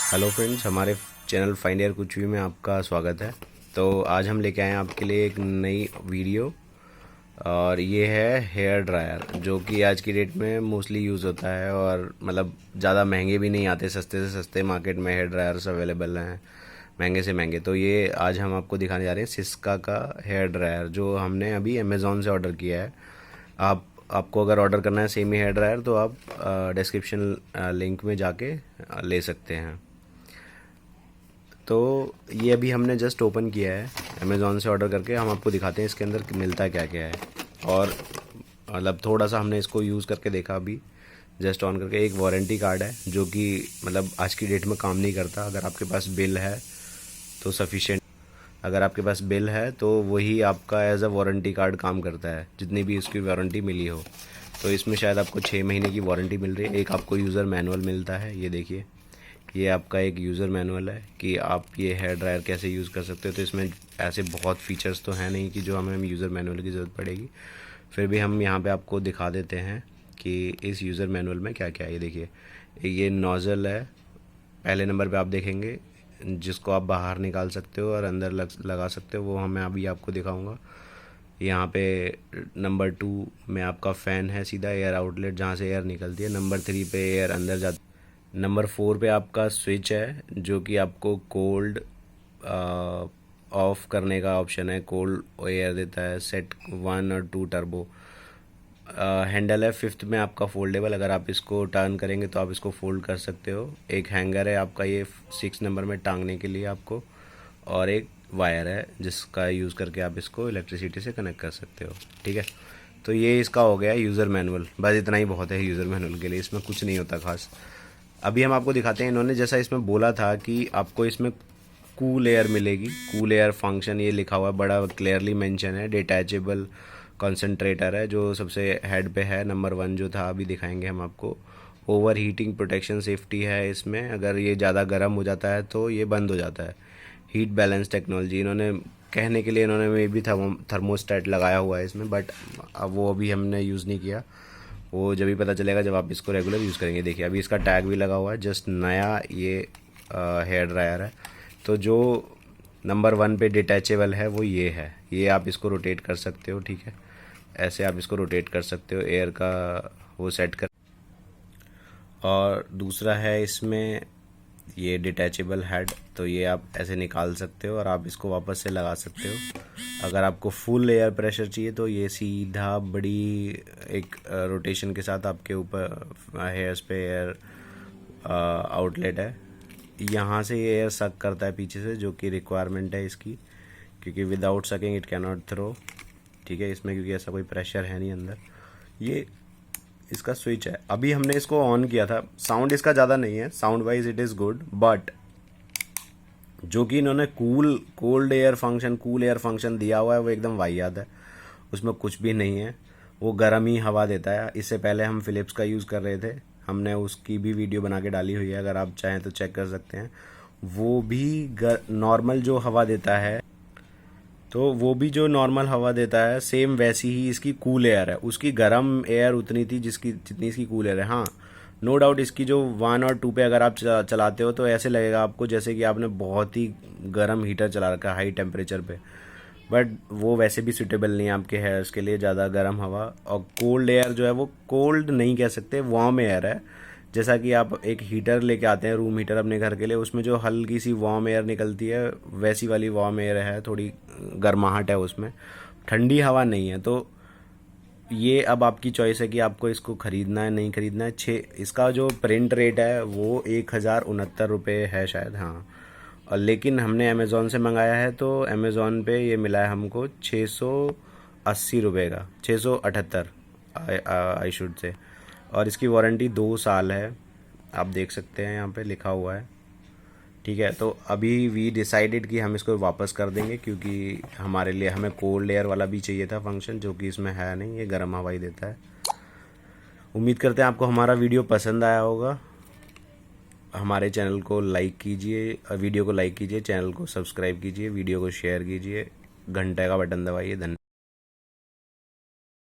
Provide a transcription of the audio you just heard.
Hello friends, हमारे channel find air कुछ भी में आपका स्वागत है। तो आज हम लेके आए हैं आपके लिए एक नई वीडियो। और ये है हेयर ड्रायर, जो कि आज की डेट में मोस्टली यूज़ होता है और मतलब ज़्यादा महंगे भी नहीं आते, सस्ते से सस्ते मार्केट में हेयर ड्रायर्स अवेलेबल हैं, महंगे से महंगे। तो ये आज हम आपको दिखाने जा रहे हैं सिस्का का हेयर ड्रायर, जो हमने अभी अमेज़ॉन से ऑर्डर किया है। आपको अगर ऑर्डर करना है सेम ही हेयर ड्रायर तो आप डिस्क्रिप्शन लिंक में जाके ले सकते हैं। तो ये अभी हमने जस्ट ओपन किया है अमेज़ॉन से ऑर्डर करके। हम आपको दिखाते हैं इसके अंदर मिलता क्या क्या है। और मतलब थोड़ा सा हमने इसको यूज़ करके देखा अभी जस्ट ऑन करके। एक वारंटी कार्ड है जो कि मतलब आज की डेट में काम नहीं करता। अगर आपके पास बिल है तो सफिशिएंट, अगर आपके पास बिल है तो वही आपका एज अ वारंटी कार्ड काम करता है, जितनी भी उसकी वारंटी मिली हो। तो इसमें शायद आपको 6 महीने की वारंटी मिल रही है। एक आपको यूज़र मैनुअल मिलता है, ये देखिए, ये आपका एक यूज़र मैनुअल है कि आप ये हेयर ड्रायर कैसे यूज़ कर सकते हो। तो इसमें ऐसे बहुत फीचर्स तो हैं नहीं कि जो हमें यूज़र मैनुअल की ज़रूरत पड़ेगी। फिर भी हम यहाँ पे आपको दिखा देते हैं कि इस यूज़र मैनुअल में क्या क्या है। ये देखिए, ये नोज़ल है, पहले नंबर पे आप देखेंगे, जिसको आप बाहर निकाल सकते हो और अंदर लगा सकते हो, वो हमें अभी आपको दिखाऊंगा। यहाँ पे नंबर 2 में आपका फ़ैन है, सीधा एयर आउटलेट जहाँ से एयर निकलती है। नंबर 3 पे एयर अंदर जाती। नंबर 4 पे आपका स्विच है, जो कि आपको कोल्ड ऑफ करने का ऑप्शन है, कोल्ड एयर देता है। सेट 1 और 2 टर्बो हैंडल है। 5th में आपका फोल्डेबल, अगर आप इसको टर्न करेंगे तो आप इसको फोल्ड कर सकते हो। एक हैंगर है आपका ये 6 नंबर में टांगने के लिए आपको, और एक वायर है जिसका यूज़ करके आप इसको इलेक्ट्रिसिटी से कनेक्ट कर सकते हो। ठीक है, तो ये इसका हो गया यूज़र मैनुअल। बस इतना ही बहुत है यूज़र मैनुअल के लिए, इसमें कुछ नहीं होता खास। अभी हम आपको दिखाते हैं, इन्होंने जैसा इसमें बोला था कि आपको इसमें कूल एयर मिलेगी। कूल एयर फंक्शन ये लिखा हुआ है, बड़ा क्लियरली मेंशन है। डिटैचेबल कंसंट्रेटर है जो सबसे हेड पे है, नंबर 1 जो था, अभी दिखाएंगे हम आपको। ओवर हीटिंग प्रोटेक्शन सेफ्टी है इसमें, अगर ये ज़्यादा गर्म हो जाता है तो ये बंद हो जाता है। हीट बैलेंस टेक्नोलॉजी, इन्होंने कहने के लिए इन्होंने मे भी थर्मोस्टेट लगाया हुआ है इसमें, बट अब वो अभी हमने यूज़ नहीं किया। वो जब भी पता चलेगा जब आप इसको रेगुलर यूज़ करेंगे। देखिए, अभी इसका टैग भी लगा हुआ है, जस्ट नया ये हेयर ड्रायर है। तो जो नंबर 1 पे डिटैचेबल है वो ये है, ये आप इसको रोटेट कर सकते हो। ठीक है, ऐसे आप इसको रोटेट कर सकते हो, एयर का वो सेट कर। और दूसरा है इसमें ये डिटैचेबल हेड, तो ये आप ऐसे निकाल सकते हो और आप इसको वापस से लगा सकते हो। अगर आपको फुल एयर प्रेशर चाहिए तो ये सीधा बड़ी एक रोटेशन के साथ आपके ऊपर हेयर्स पे एयर आउटलेट है। यहाँ से ये एयर सक करता है पीछे से, जो कि रिक्वायरमेंट है इसकी, क्योंकि without sucking it can not throw. ठीक है, इसमें क्योंकि ऐसा कोई प्रेशर है नहीं अंदर। ये इसका स्विच है, अभी हमने इसको ऑन किया था। साउंड इसका ज़्यादा नहीं है, sound wise it is good, but जो कि इन्होंने कूल एयर फंक्शन दिया हुआ है वो एकदम वाहियात है। उसमें कुछ भी नहीं है, वो गर्म ही हवा देता है। इससे पहले हम फ़िलिप्स का यूज़ कर रहे थे, हमने उसकी भी वीडियो बना के डाली हुई है, अगर आप चाहें तो चेक कर सकते हैं। वो भी नॉर्मल जो हवा देता है, तो वो भी जो नॉर्मल हवा देता है सेम वैसी ही इसकी कूल एयर है। उसकी गर्म एयर उतनी थी जिसकी जितनी इसकी कूल एयर है। हाँ, नो डाउट इसकी जो 1 और 2 पे अगर आप चलाते हो तो ऐसे लगेगा आपको जैसे कि आपने बहुत ही गर्म हीटर चला रखा है हाई टेम्परेचर पे, बट वो वैसे भी सूटेबल नहीं है आपके हेयर्स के लिए, ज़्यादा गर्म हवा। और कोल्ड एयर जो है, वो कोल्ड नहीं कह सकते, वार्म एयर है। जैसा कि आप एक हीटर लेके आते हैं, रूम हीटर अपने घर के लिए, उसमें जो हल्की सी वार्म एयर निकलती है, वैसी वाली वार्म एयर है, थोड़ी गर्माहट है उसमें, ठंडी हवा नहीं है। तो ये अब आपकी चॉइस है कि आपको इसको ख़रीदना है नहीं ख़रीदना है। इसका जो प्रिंट रेट है वो 1069 रुपये है शायद, हाँ। और लेकिन हमने अमेज़ॉन से मंगाया है, तो अमेज़ॉन पे ये मिला है हमको 680 रुपये का, 678 आई शुड से। और इसकी वारंटी 2 साल है, आप देख सकते हैं यहाँ पे लिखा हुआ है। ठीक है, तो अभी वी डिसाइडेड कि हम इसको वापस कर देंगे, क्योंकि हमारे लिए हमें कोल्ड एयर वाला भी चाहिए था फंक्शन, जो कि इसमें है नहीं, ये गर्म हवा ही देता है। उम्मीद करते हैं आपको हमारा वीडियो पसंद आया होगा। हमारे चैनल को लाइक कीजिए, वीडियो को लाइक कीजिए, चैनल को सब्सक्राइब कीजिए, वीडियो को शेयर कीजिए, घंटे का बटन दबाइए। धन्यवाद।